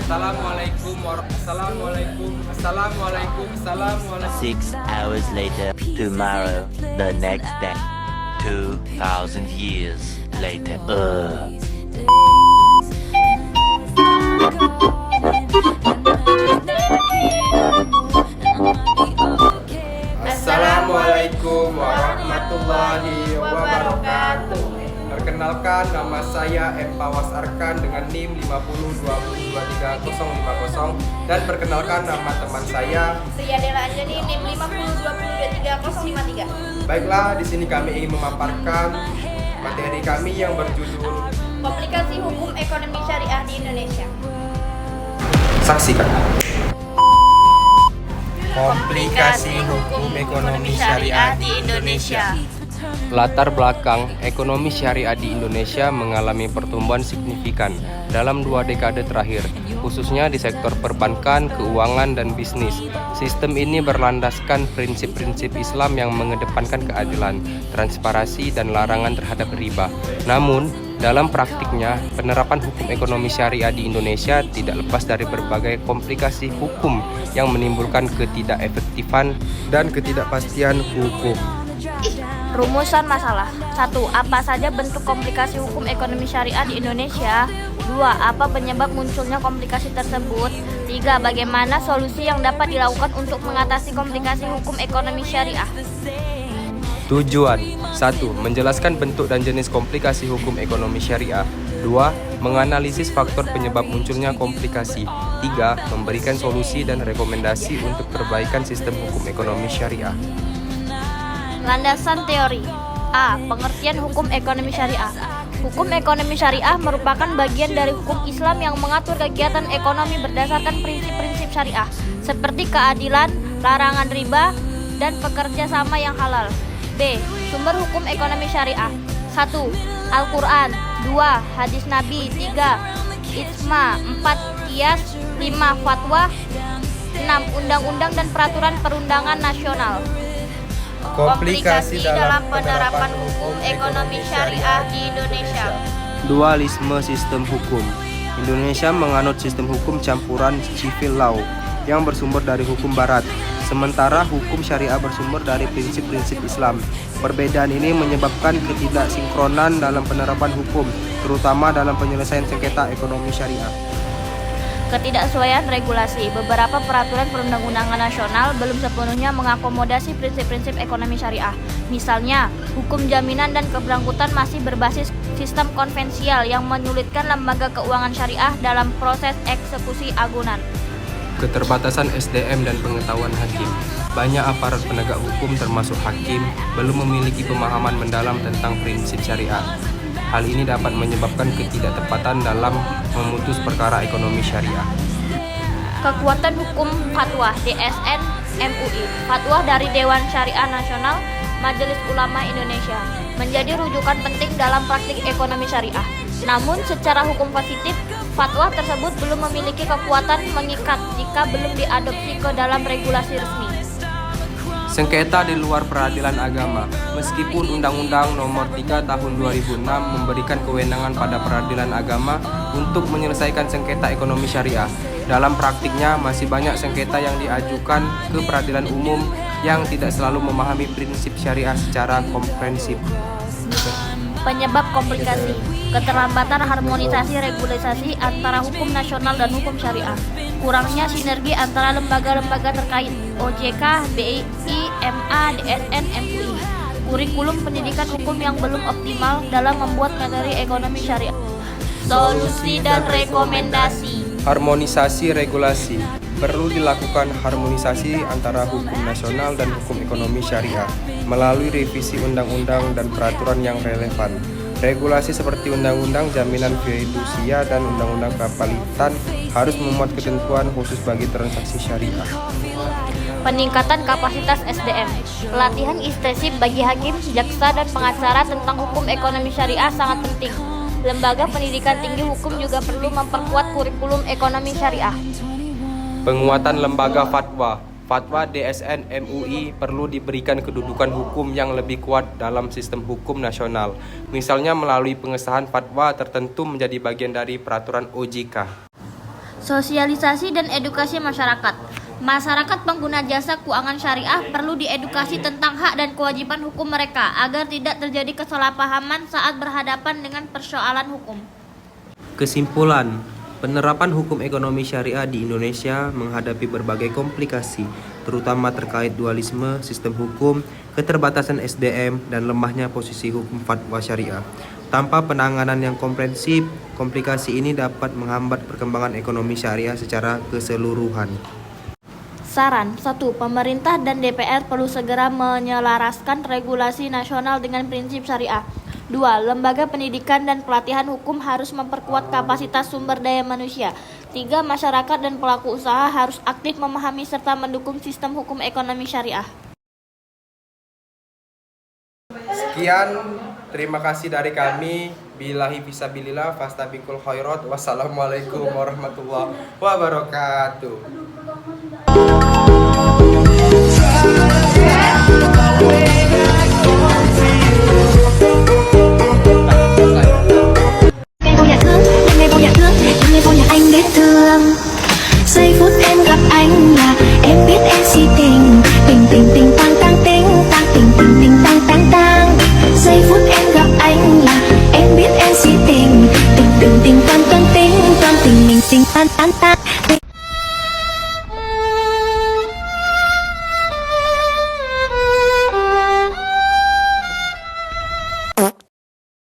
Assalamualaikum. 6 hours later, tomorrow, the next day, 2,000 years later. Assalamualaikum warahmatullahi wabarakatuh. Perkenalkan, nama saya M. Pawas Arkan dengan NIM 5020230050 dan perkenalkan nama teman saya Dela Anjani NIM 5020230053. Baiklah, di sini kami ingin memaparkan materi kami yang berjudul Komplikasi Hukum Ekonomi Syariah di Indonesia. Saksikan. Komplikasi Hukum Ekonomi Syariah di Indonesia. Latar belakang ekonomi syariah di Indonesia mengalami pertumbuhan signifikan dalam 2 dekade terakhir, khususnya di sektor perbankan, keuangan, dan bisnis. Sistem ini berlandaskan prinsip-prinsip Islam yang mengedepankan keadilan, transparansi, dan larangan terhadap riba. Namun, dalam praktiknya, penerapan hukum ekonomi syariah di Indonesia tidak lepas dari berbagai komplikasi hukum yang menimbulkan ketidakefektifan dan ketidakpastian hukum. Rumusan masalah. 1. Apa saja bentuk komplikasi hukum ekonomi syariah di Indonesia? 2. Apa penyebab munculnya komplikasi tersebut? 3. Bagaimana solusi yang dapat dilakukan untuk mengatasi komplikasi hukum ekonomi syariah? Tujuan 1. Menjelaskan bentuk dan jenis komplikasi hukum ekonomi syariah. 2. Menganalisis faktor penyebab munculnya komplikasi. 3. Memberikan solusi dan rekomendasi untuk perbaikan sistem hukum ekonomi syariah. Landasan teori. A. Pengertian hukum ekonomi syariah. Hukum ekonomi syariah merupakan bagian dari hukum Islam yang mengatur kegiatan ekonomi berdasarkan prinsip-prinsip syariah seperti keadilan, larangan riba, dan pekerja sama yang halal. B. Sumber hukum ekonomi syariah. 1. Al-Quran. 2. Hadis Nabi. 3. Ijma. 4. Qiyas. 5. Fatwa. 6. Undang-undang dan peraturan perundangan nasional. Komplikasi dalam penerapan hukum ekonomi syariah di Indonesia. Dualisme sistem hukum. Indonesia menganut sistem hukum campuran civil law yang bersumber dari hukum barat, sementara hukum syariah bersumber dari prinsip-prinsip Islam. Perbedaan ini menyebabkan ketidaksinkronan dalam penerapan hukum, terutama dalam penyelesaian sengketa ekonomi syariah. Ketidaksesuaian regulasi. Beberapa peraturan perundang-undangan nasional belum sepenuhnya mengakomodasi prinsip-prinsip ekonomi syariah. Misalnya, hukum jaminan dan keberangkutan masih berbasis sistem konvensial yang menyulitkan lembaga keuangan syariah dalam proses eksekusi agunan. Keterbatasan SDM dan pengetahuan hakim. Banyak aparat penegak hukum termasuk hakim belum memiliki pemahaman mendalam tentang prinsip syariah. Hal ini dapat menyebabkan ketidaktepatan dalam memutus perkara ekonomi syariah. Kekuatan hukum fatwa DSN MUI. Fatwa dari Dewan Syariah Nasional Majelis Ulama Indonesia menjadi rujukan penting dalam praktik ekonomi syariah. Namun secara hukum positif, fatwa tersebut belum memiliki kekuatan mengikat jika belum diadopsi ke dalam regulasi resmi. Sengketa di luar peradilan agama. Meskipun Undang-Undang Nomor 3 Tahun 2006 memberikan kewenangan pada peradilan agama untuk menyelesaikan sengketa ekonomi syariah, dalam praktiknya masih banyak sengketa yang diajukan ke peradilan umum yang tidak selalu memahami prinsip syariah secara komprehensif. Penyebab komplikasi. Keterlambatan harmonisasi regulasi antara hukum nasional dan hukum syariah. Kurangnya sinergi antara lembaga-lembaga terkait OJK, BI, MA, DSN, MUI. Kurikulum pendidikan hukum yang belum optimal dalam membuat materi ekonomi syariah. Solusi dan rekomendasi. Harmonisasi regulasi. Perlu dilakukan harmonisasi antara hukum nasional dan hukum ekonomi syariah melalui revisi undang-undang dan peraturan yang relevan. Regulasi seperti Undang-Undang Jaminan Fidusia dan Undang-Undang Kepalitan harus memuat ketentuan khusus bagi transaksi syariah. Peningkatan kapasitas SDM. Pelatihan ekstensif bagi hakim, jaksa, dan pengacara tentang hukum ekonomi syariah sangat penting. Lembaga pendidikan tinggi hukum juga perlu memperkuat kurikulum ekonomi syariah. Penguatan lembaga fatwa. Fatwa DSN MUI perlu diberikan kedudukan hukum yang lebih kuat dalam sistem hukum nasional. Misalnya melalui pengesahan fatwa tertentu menjadi bagian dari peraturan OJK. Sosialisasi dan edukasi masyarakat. Masyarakat pengguna jasa keuangan syariah perlu diedukasi tentang hak dan kewajiban hukum mereka agar tidak terjadi kesalahpahaman saat berhadapan dengan persoalan hukum. Kesimpulan, penerapan hukum ekonomi syariah di Indonesia menghadapi berbagai komplikasi, terutama terkait dualisme sistem hukum, keterbatasan SDM, dan lemahnya posisi hukum fatwa syariah. Tanpa penanganan yang komprehensif, komplikasi ini dapat menghambat perkembangan ekonomi syariah secara keseluruhan. Saran 1. Pemerintah dan DPR perlu segera menyelaraskan regulasi nasional dengan prinsip syariah. 2. Lembaga pendidikan dan pelatihan hukum harus memperkuat kapasitas sumber daya manusia. 3. Masyarakat dan pelaku usaha harus aktif memahami serta mendukung sistem hukum ekonomi syariah. Sekian, terima kasih dari kami. Billahi fisabilillah, fastabikul khairat. Wassalamualaikum warahmatullahi wabarakatuh. Giây phút em gặp anh là em biết em si tình. Tình tình tình tăng tăng tình tăng tình tình tình tăng tăng tăng. Giây phút em gặp anh là em biết em si tình. Tình tình tình tăng tăng tình tăng tình mình tình tăng tăng tăng.